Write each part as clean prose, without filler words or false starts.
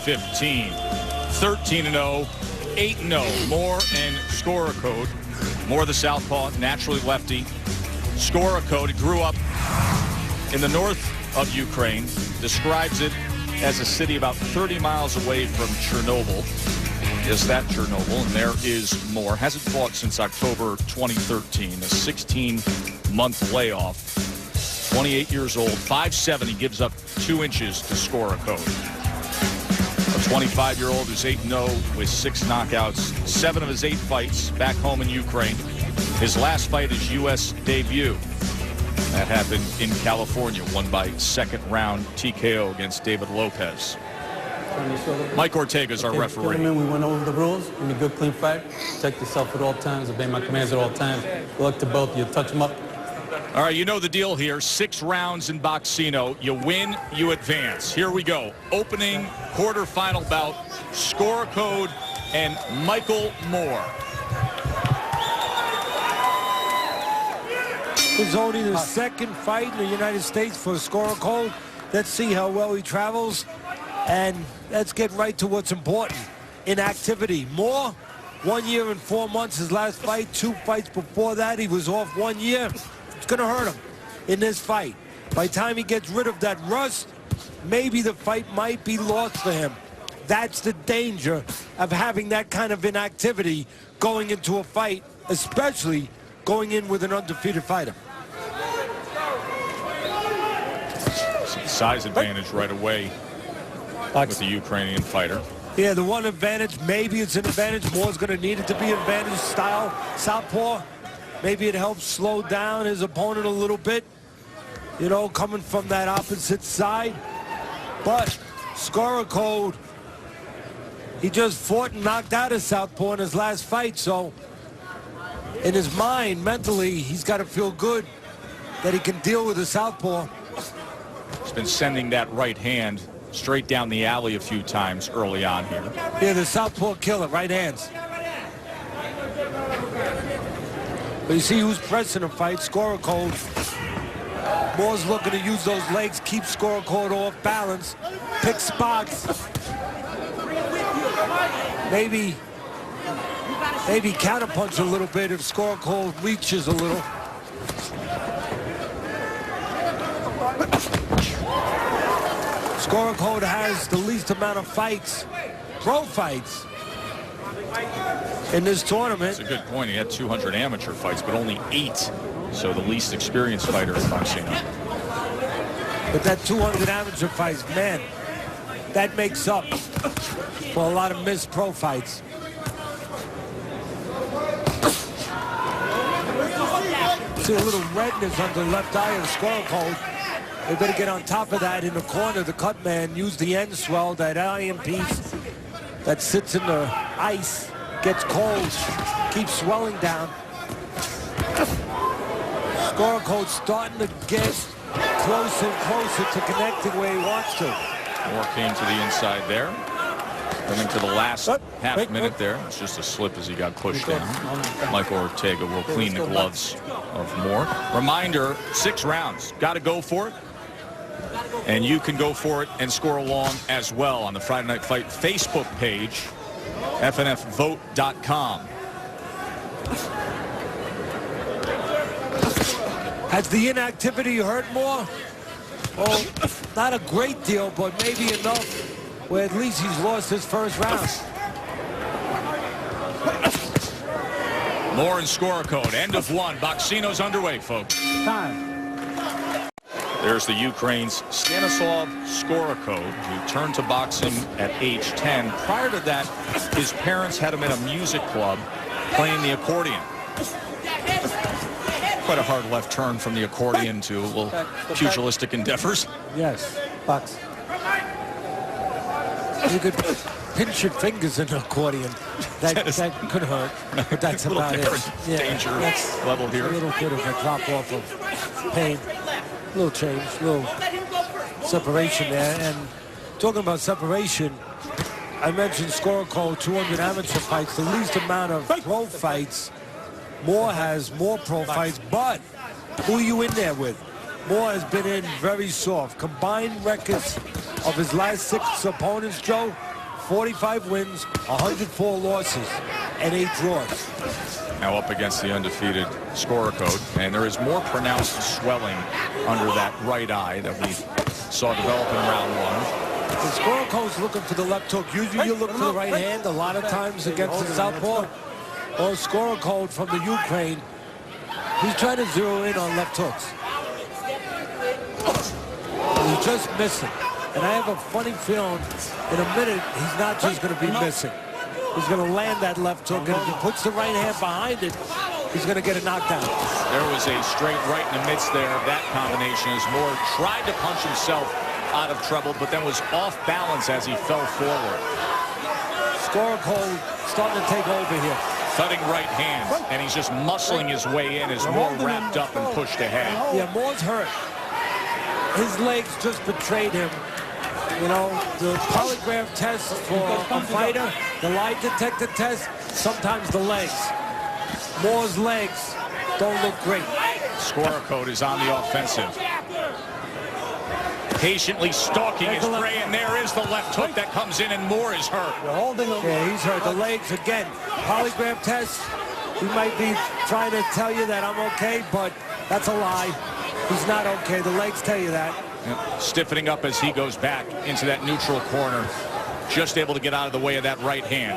15. 13-0, 8-0. Moore and Skorokhod. Moore the southpaw, naturally lefty. Skorokhod grew up in the north of Ukraine, describes it as a city about 30 miles away from Chernobyl. Is that Chernobyl? And there is Moore. Hasn't fought since October 2013, a 16-month layoff. 28 years old, 5'7". He gives up 2 inches to Skorokhod. A 25-year-old who's 8-0 with 6 knockouts, 7 of his 8 fights back home in Ukraine. His last fight is U.S. debut. That happened in California, won by second round TKO against David Lopez. Mike Ortega's our referee. Gentlemen, we went over the rules. Give me a good, clean fight. Protect yourself at all times. Obey my commands at all times. Good luck to both of you. Touch them up. All right, you know the deal here. 6 rounds in Boxino. You win, you advance. Here we go. Opening quarterfinal bout, Skorokhod and Michael Moore. It's only the second fight in the United States for Skorokhod. Let's see how well he travels. And let's get right to what's important. Inactivity. Moore, 1 year and 4 months. His last fight, 2 fights before that. He was off 1 year. It's going to hurt him in this fight. By the time he gets rid of that rust, maybe the fight might be lost for him. That's the danger of having that kind of inactivity going into a fight, especially going in with an undefeated fighter. Size advantage right away with the Ukrainian fighter. Yeah, the one advantage, maybe it's an advantage. Moore's going to need it to be an advantage style. Southpaw, maybe it helps slow down his opponent a little bit, you know, coming from that opposite side. But Skorokhod, he just fought and knocked out his southpaw in his last fight, so in his mind, mentally, he's got to feel good that he can deal with the southpaw. He's been sending that right hand straight down the alley a few times early on here. Yeah, the southpaw killer, right hands. But you see who's pressing the fight, Skorokhod. Moore's looking to use those legs, keep Skorokhod off balance, pick spots. Maybe counterpunch a little bit if Skorokhod reaches a little. Skorokhod has the least amount of fights, pro fights, in this tournament. That's a good point. He had 200 amateur fights, but only 8. So the least experienced fighter in Boxino. But that 200 amateur fights, man, that makes up for a lot of missed pro fights. See a little redness on the left eye of Skorokhod. They better get on top of that in the corner. The cut man used the end swell, that iron piece that sits in the ice, gets cold, keeps swelling down. Skorokhod starting to get closer and closer to connecting where he wants to. Moore came to the inside there. Coming to the last half minute there. It's just a slip as he got pushed down. Michael Ortega will clean the gloves of Moore. Reminder, 6 rounds. Got to go for it. And you can go for it and score along as well on the Friday Night Fight Facebook page, fnfvote.com. Has the inactivity hurt Moore? Well, not a great deal, but maybe enough where at least he's lost his first round. Moore and Skorokhod, end of 1. Boxino's underway, folks. Time. There's the Ukraine's Stanyslav Skorokhod, who turned to boxing at age 10. Prior to that, his parents had him in a music club playing the accordion. Quite a hard left turn from the accordion to a little pugilistic endeavors. Yes, box. You could pinch your fingers in an accordion. That could hurt, but that's about it. Yeah, danger level here. A little bit of a drop off of pain. A little change, a little separation there. And talking about separation, I mentioned Skorokhod, 200 amateur fights, the least amount of pro fights. Moore has more pro fights, but who are you in there with? Moore has been in very soft. Combined records of his last 6 opponents, Joe, 45 wins, 104 losses, and 8 draws. Now up against the undefeated Skorokhod, and there is more pronounced swelling under that right eye that we saw develop in round 1. The Skorokod's looking for the left hook. Usually you look for the right hand a lot of times against the southpaw. Or Skorokhod from the Ukraine, he's trying to zero in on left hooks. He's just missing. And I have a funny feeling in a minute he's not just going to be missing. He's going to land that left hook, and if he puts the right hand behind it, he's going to get a knockdown. There was a straight right in the midst there of that combination as Moore tried to punch himself out of trouble, but then was off balance as he fell forward. Skorokhod starting to take over here. Thudding right hand, and he's just muscling his way in as Moore wrapped up and pushed ahead. Yeah, Moore's hurt. His legs just betrayed him. You know, the polygraph test for a fighter, the lie detector test, sometimes the legs. Moore's legs don't look great. Skorokhod is on the offensive. Patiently stalking his prey, and there is the left hook that comes in, and Moore is hurt. Yeah, he's hurt. The legs, again, polygraph test. He might be trying to tell you that I'm okay, but that's a lie. He's not okay. The legs tell you that. Stiffening up as he goes back into that neutral corner. Just able to get out of the way of that right hand.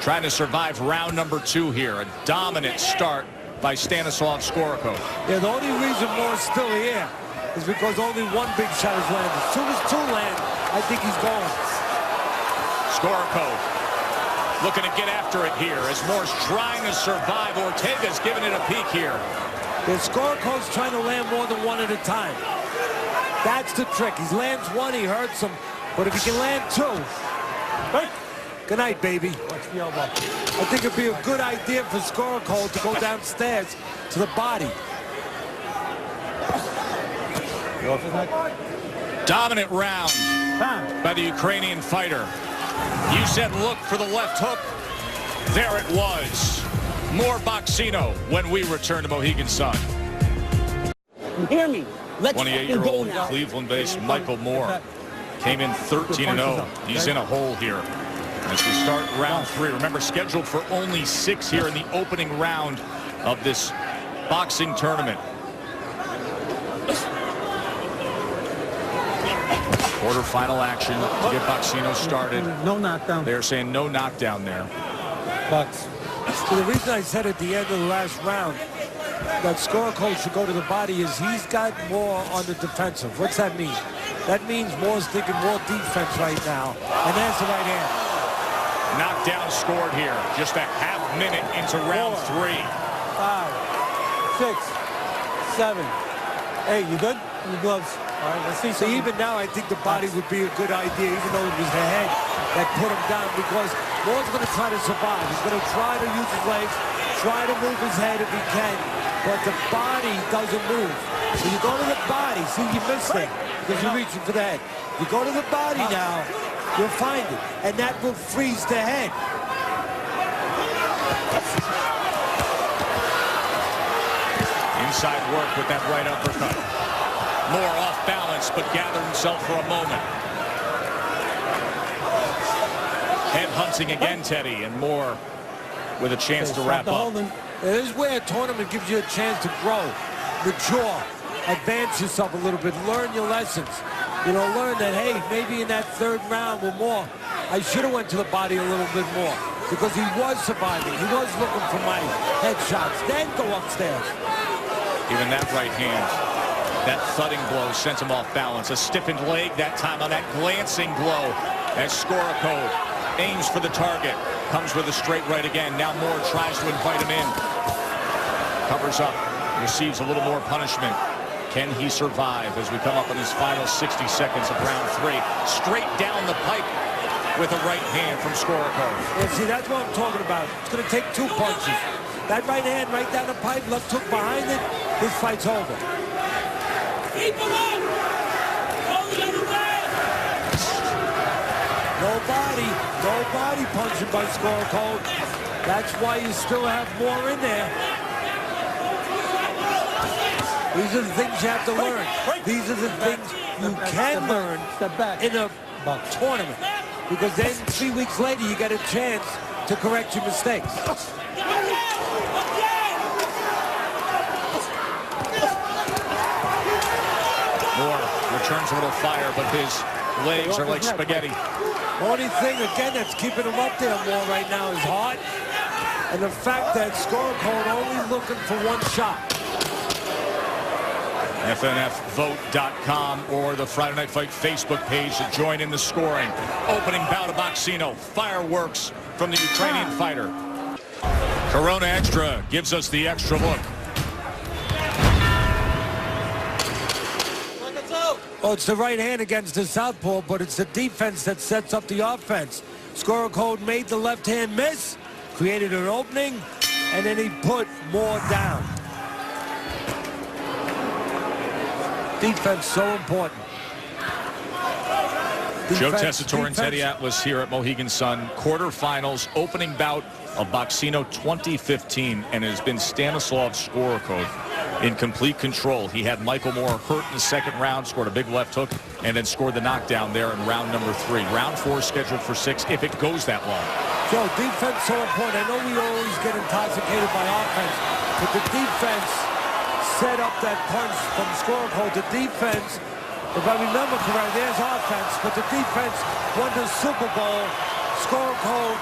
Trying to survive round number 2 here. A dominant start by Stanyslav Skorokhod. Yeah, the only reason Moore's still here is because only one big shot has landed. As soon as 2 land, I think he's going. Skorokhod looking to get after it here as Moore's trying to survive. Ortega's giving it a peek here. Yeah, Skorokod's trying to land more than 1 at a time. That's the trick. He lands 1, he hurts him. But if he can land 2, good night, baby. I think it'd be a good idea for Skorokhod to go downstairs to the body. Dominant round by the Ukrainian fighter. You said look for the left hook. There it was. More Boxino when we return to Mohegan Sun. Hear me. 28-year-old Cleveland-based Michael Moore came in 13-0. He's in a hole here as we start round 3. Remember, scheduled for only 6 here in the opening round of this boxing tournament. Quarterfinal action to get Boxino started. No knockdown. They're saying no knockdown there. Bucks. So the reason I said at the end of the last round that Skorokhod should go to the body is he's got more on the defensive. What's that mean? That means Moore's thinking more defense right now. And there's the right hand. Knockdown scored here. Just a half minute into round 3. 5, 6, 7, 8. You good? Your gloves. All right, let's see. So even now, I think the body would be a good idea, even though it was the head that put him down, because Moore's going to try to survive. He's going to try to use his legs, try to move his head if he can, but the body doesn't move. So you go to the body. See, you missed it because you're reaching for the head. You go to the body now, you'll find it, and that will freeze the head. Inside work with that right uppercut. Moore off balance, but gathered himself for a moment. Head hunting again, Teddy, and Moore with a chance to wrap up. This is where a tournament gives you a chance to grow, mature, advance yourself a little bit, learn your lessons. You know, learn that, hey, maybe in that 3rd round or more, I should have went to the body a little bit more because he was surviving. He was looking for my headshots. Then go upstairs. Even that right hand, that thudding blow sent him off balance. A stiffened leg that time on that glancing blow as Skorokhod aims for the target. Comes with a straight right again. Now Moore tries to invite him in. Covers up. Receives a little more punishment. Can he survive as we come up in his final 60 seconds of round 3? Straight down the pipe with a right hand from Skorokhod. Yeah, see, that's what I'm talking about. It's going to take 2 punches. That right hand right down the pipe, left hook behind it, this fight's over. No body punching by Skorokhod. That's why you still have more in there. These are the things you have to learn. These are the things you can learn in a tournament. because then 3 weeks later you get a chance to correct your mistakes. Moore returns a little fire, but his legs are like spaghetti. Only thing, again, that's keeping him up there more right now is heart. And the fact that Skorokhod only looking for one shot. FNFvote.com or the Friday Night Fight Facebook page to join in the scoring. Opening bout of Boxino. Fireworks from the Ukrainian fighter. Corona Extra gives us the extra look. Oh, it's the right hand against the southpaw, but it's the defense that sets up the offense. Skorokhod made the left hand miss, created an opening, and then he put Moore down. Defense so important. Joe Tessitore and Teddy Atlas here at Mohegan Sun. Quarterfinals, opening bout of Boxino 2015, and it has been Stanislav Skorokhod in complete control. He had Michael Moore hurt in the second round, scored a big left hook, and then scored the knockdown there in round number 3. Round 4 scheduled for 6 if it goes that long. Joe, defense so important. I know we always get intoxicated by offense, but the defense set up that punch from Skorokhod. The defense, if I remember correctly, there's offense, but the defense won the Super Bowl. Skorokhod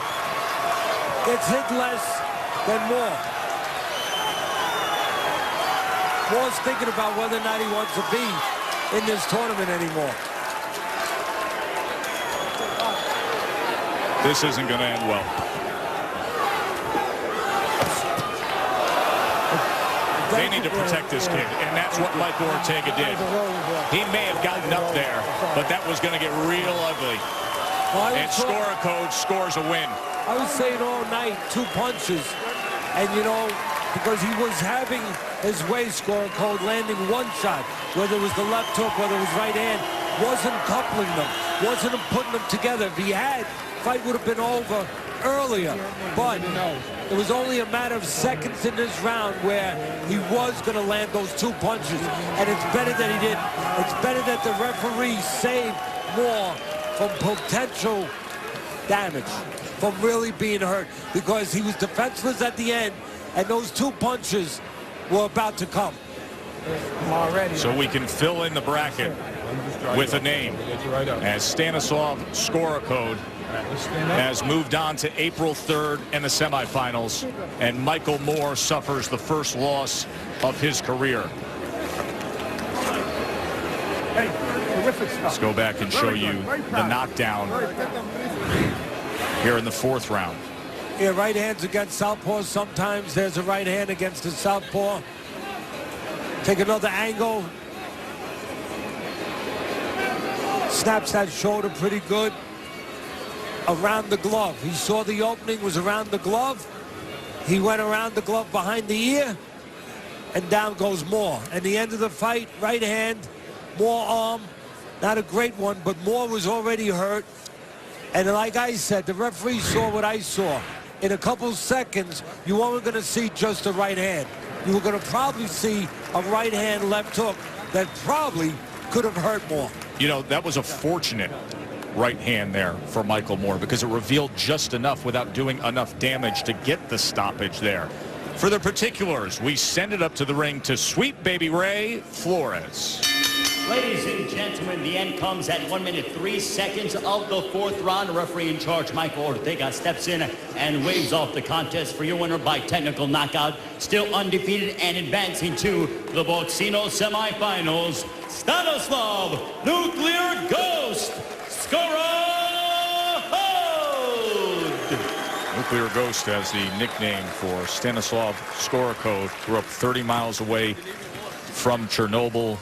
gets hit less than Moore. Moore's thinking about whether or not he wants to be in this tournament anymore. This isn't going to end well. They need to protect this kid, and that's what Michael Ortega did. He may have gotten up there, but that was going to get real ugly. And Skorokhod scores a win. I was saying all night, 2 punches, and you know, because he was having his way, Skorokhod, landing one shot, whether it was the left hook, whether it was right hand, wasn't coupling them, wasn't putting them together. If he had, fight would have been over earlier, but it was only a matter of seconds in this round where he was going to land those 2 punches, and it's better that he didn't. It's better that the referee saved Moore from potential damage, from really being hurt, because he was defenseless at the end, and those 2 punches were about to come. So we can fill in the bracket with a name, as Stanislav Skorokhod has moved on to April 3rd and the semifinals, and Michael Moore suffers the first loss of his career. Let's go back and show you the knockdown here in the 4th round. Yeah, right hands against southpaw. Sometimes there's a right hand against the southpaw. Take another angle. Snaps that shoulder pretty good. Around the glove. He saw the opening was around the glove. He went around the glove behind the ear, and down goes Moore. And the end of the fight, right hand, Moore arm. Not a great one, but Moore was already hurt. And like I said, the referee saw what I saw. In a couple seconds, you weren't going to see just a right hand. You were going to probably see a right hand left hook that probably could have hurt Moore. You know, that was a fortunate right hand there for Michael Moore, because it revealed just enough without doing enough damage to get the stoppage there. For the particulars, we send it up to the ring to Sweet Baby Ray Flores. Ladies and gentlemen, the end comes at 1 minute 3 seconds of the 4th round. The referee in charge, Michael Ortega, steps in and waves off the contest for your winner by technical knockout. Still undefeated and advancing to the Boxino semifinals, Stanislav Nuclear Ghost Skorokhod. Nuclear Ghost as the nickname for Stanislav Skorokhod. Grew up 30 miles away from Chernobyl.